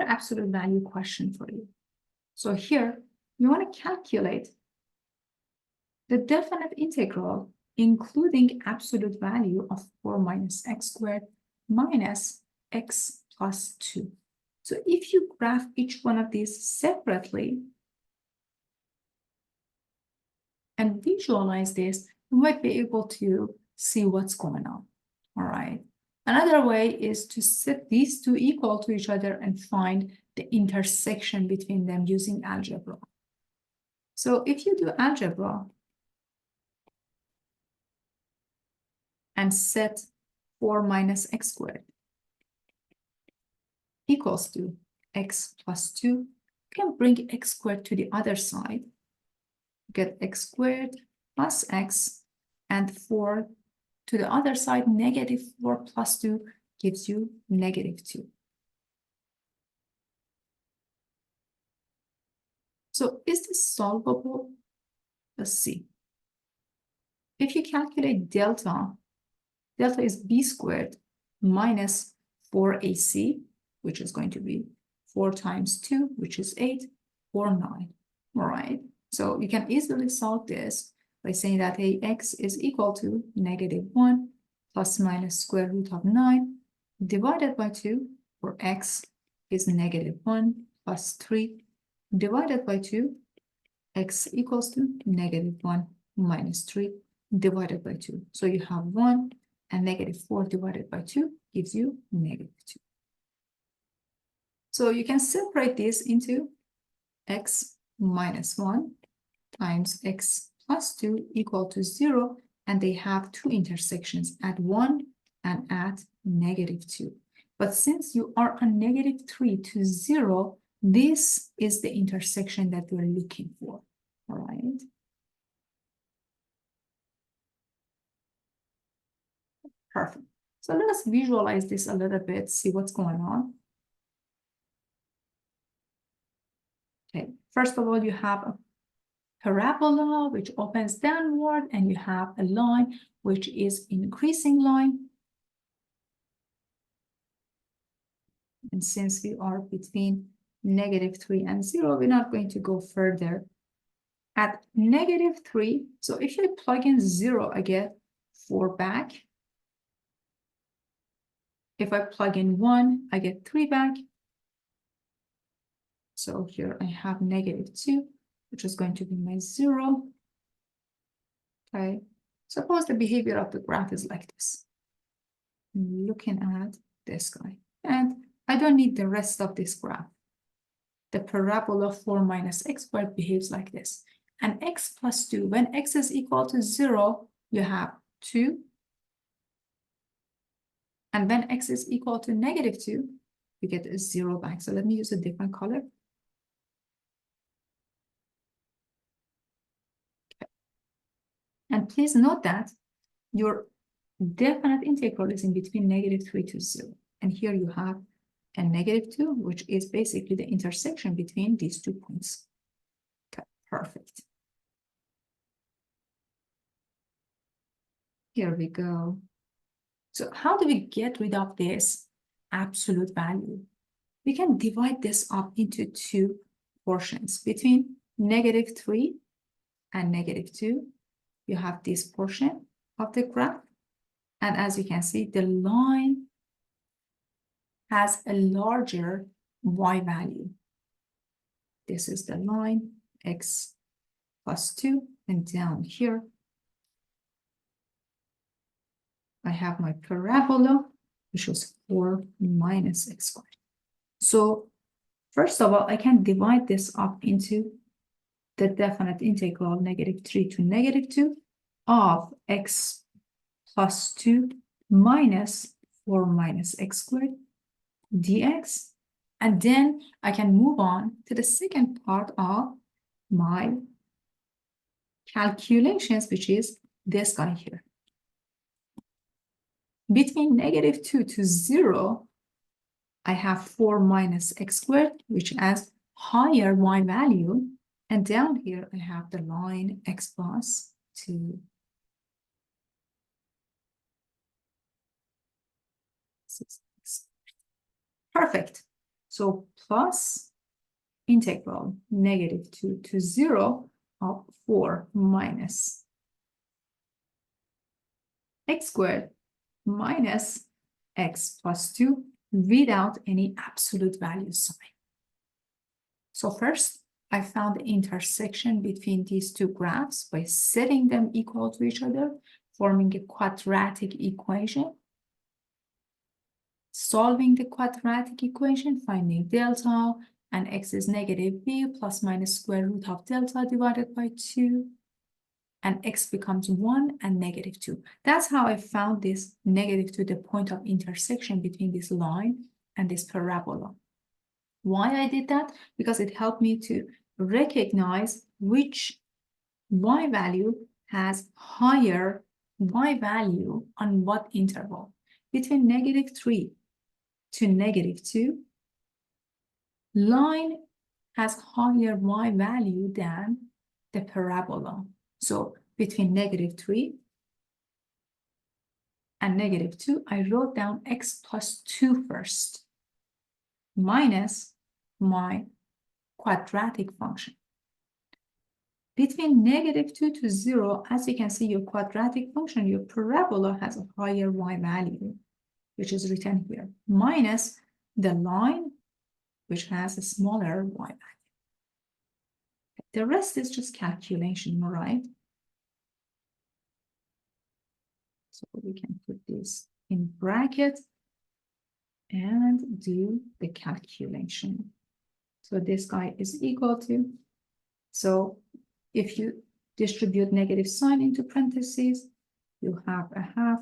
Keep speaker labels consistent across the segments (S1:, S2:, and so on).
S1: another absolute value question for you. So here, you want to calculate the definite integral, including absolute value of 4 minus x squared minus x plus 2. So if you graph each one of these separately and visualize this, you might be able to see what's going on. All right. Another way is to set these two equal to each other and find the intersection between them using algebra. So if you do algebra and set 4 minus x squared equals to x plus 2, you can bring x squared to the other side. Get x squared plus x, and 4 to the other side, negative 4 plus 2 gives you negative 2. So is this solvable? Let's see. If you calculate delta is b squared minus 4ac, which is going to be 4 times 2, which is 8, or 9. All right. So you can easily solve this by saying that ax is equal to negative 1 plus minus square root of 9 divided by 2, where x is negative 1 plus 3 divided by 2, x equals to negative 1 minus 3 divided by 2. So you have 1 and negative 4 divided by 2 gives you negative 2. So you can separate this into x minus 1 times x plus 2 equal to 0, and they have two intersections at 1 and at negative 2. But since you are on negative 3 to 0, this is the intersection that we're looking for. All right. Perfect. So let us visualize this a little bit, see what's going on. Okay, first of all, you have a parabola which opens downward, and you have a line which is increasing line. And since we are between negative 3 and 0, we're not going to go further. At negative 3, so if you plug in 0, I get 4 back. If I plug in 1, I get 3 back. So here I have negative 2, which is going to be my 0. Okay, suppose the behavior of the graph is like this. I'm looking at this guy, and I don't need the rest of this graph. The parabola 4 minus x squared behaves like this. And x plus 2, when x is equal to 0, you have 2. And when x is equal to negative 2, you get a 0 back. So let me use a different color. Okay. And please note that your definite integral is in between negative 3 to 0. And here you have a negative 2, which is basically the intersection between these 2 points. Okay, perfect. Here we go. So how do we get rid of this absolute value? We can divide this up into 2 portions. Between negative 3 and negative 2, you have this portion of the graph. And as you can see, the line has a larger y value. This is the line, x plus 2, and down here, I have my parabola, which is 4 minus x squared. So first of all, I can divide this up into the definite integral negative 3 to negative 2 of x plus 2 minus 4 minus x squared dx. And then I can move on to the second part of my calculations, which is this guy here. Between negative 2 to 0, I have 4 minus x squared, which has higher y value. And down here, I have the line x plus 2. Perfect. So plus integral -2 to 0 of 4 minus x squared minus x plus 2 without any absolute value sign. So first, I found the intersection between these two graphs by setting them equal to each other, forming a quadratic equation. Solving the quadratic equation, finding delta, and x is -b plus minus square root of delta divided by 2. And x becomes 1 and -2. That's how I found this -2, the point of intersection between this line and this parabola. Why I did that? Because it helped me to recognize which y value has higher y value on what interval. Between -3 to -2, line has higher y value than the parabola. So between -3 and -2, I wrote down x plus 2 first, minus my quadratic function. Between -2 to 0, as you can see, your quadratic function, your parabola has a higher y value, which is written here, minus the line, which has a smaller y value. The rest is just calculation, all right? So we can put this in bracket and do the calculation. So this guy is equal to, so if you distribute negative sign into parentheses, you have a half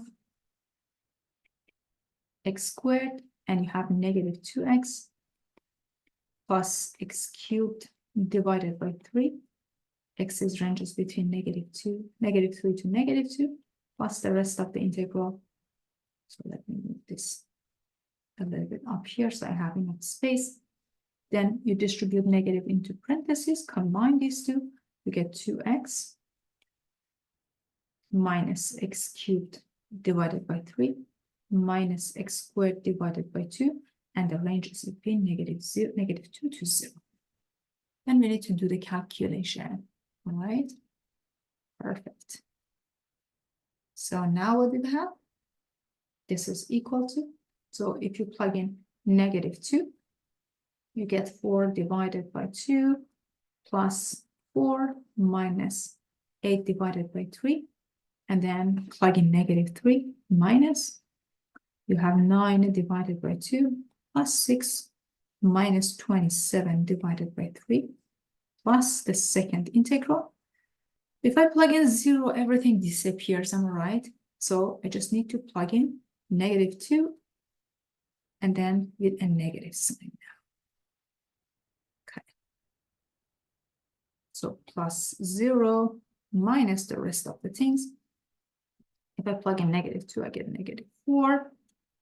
S1: x squared, and you have -2x plus x cubed divided by 3. X's ranges between -3 to -2, plus the rest of the integral. So let me move this a little bit up here so I have enough space. Then you distribute negative into parentheses, combine these two, you get 2x minus x cubed divided by 3 minus x squared divided by 2, and the range is between -2 to 0. Then we need to do the calculation, all right? Perfect. So now what do we have? This is equal to, so if you plug in -2, you get 4 divided by 2 plus 4 minus 8 divided by 3. And then plug in -3 minus, you have 9 divided by 2 plus 6 minus 27 divided by 3 plus the second integral. If I plug in 0, everything disappears, am I right? So I just need to plug in -2 and then with a negative sign now. Okay. So plus 0 minus the rest of the things. If I plug in -2, I get -4.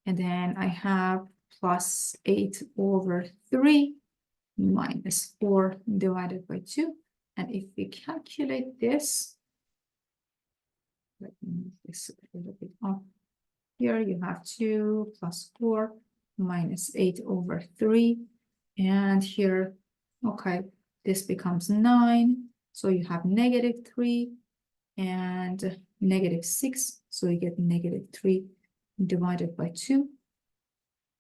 S1: And then I have plus 8 over 3 minus 4 divided by 2. And if we calculate this, let me move this a little bit up. Here you have 2 plus 4 minus 8 over 3. And here, okay, this becomes 9. So you have -3 and -6. So you get -3 divided by 2.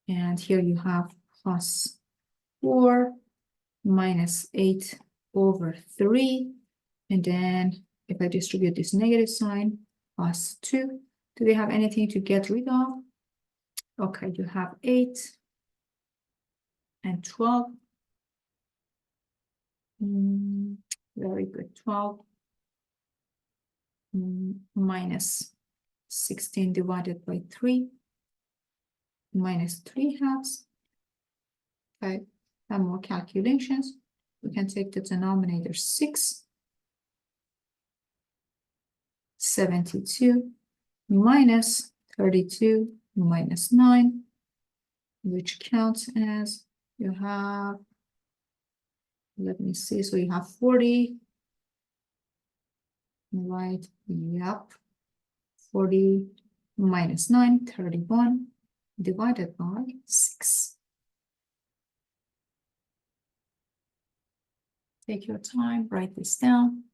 S1: And here you have plus 4 minus 8 over 3. And then if I distribute this negative sign, plus 2. Do we have anything to get rid of? Okay, you have 8 and 12. Very good, 12 minus 16 divided by 3 minus 3/2. Okay, have more calculations. We can take the denominator 6. 72 minus 32 minus 9, which counts as, you have, let me see, so you have 40, right? Yep. 40 minus 9, 31, divided by 6. Take your time, write this down.